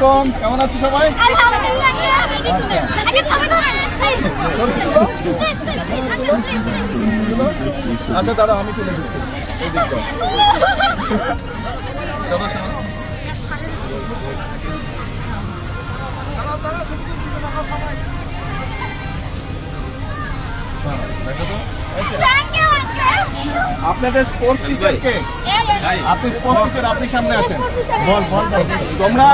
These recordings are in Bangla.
আলাইকুম, কেমন আছো সবাই? আচ্ছা দাদা, আমি তুলে দিচ্ছি এই দিকটা। চলো শোনো। আপনাদের স্পোর্টস টিচার কে? আপনি স্পোর্টস টিচার, আপনি সামনে আছেন। তোমরা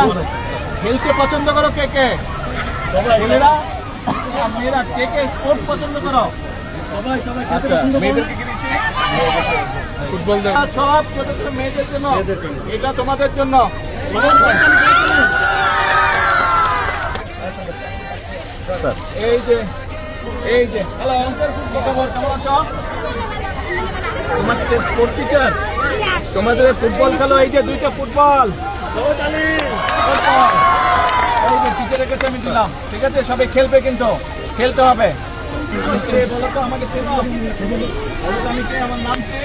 খেলতে পছন্দ করো কে কে? ছেলেরা আর মেয়েরা কে কে স্পোর্টস পছন্দ করো? আচ্ছা, মেয়েদেরকে কি দিচ্ছি? ফুটবল দেন। সব ছোট ছোট মেয়েদের জন্য, এটা তোমাদের জন্য। এই যে হ্যালো, কি খবর, কেমন আছো? তোমাদের স্পোর্টস টিচার, তোমাদের ফুটবল খেলো। এই যে দুইটা ফুটবল, এই যে টিচারের কাছে আমি দিলাম, ঠিক আছে? সবাই খেলবে, কিন্তু খেলতে হবে। বলো তো, আমাকে চেনো? বলো তো আমি কে, আমার নাম কি?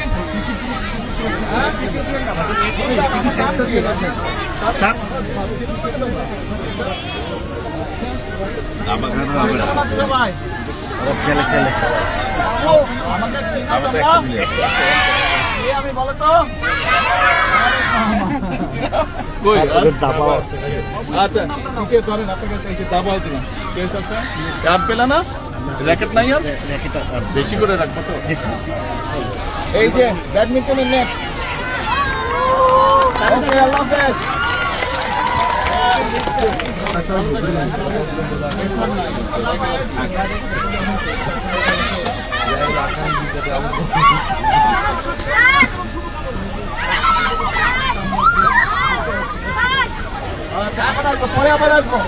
ভাই আমি বলো তো, আচ্ছা নিচে ধরেন, আপনাকে দাবাও দিলাম। কেস আছে, আর পেলা না? র্যাকেট নাই, আর বেশি করে রাখবো তো। এই যে ব্যাডমিন্টনের নেট। ওকে, আল্লাহ হাফেজ। পরে আবার আসবো।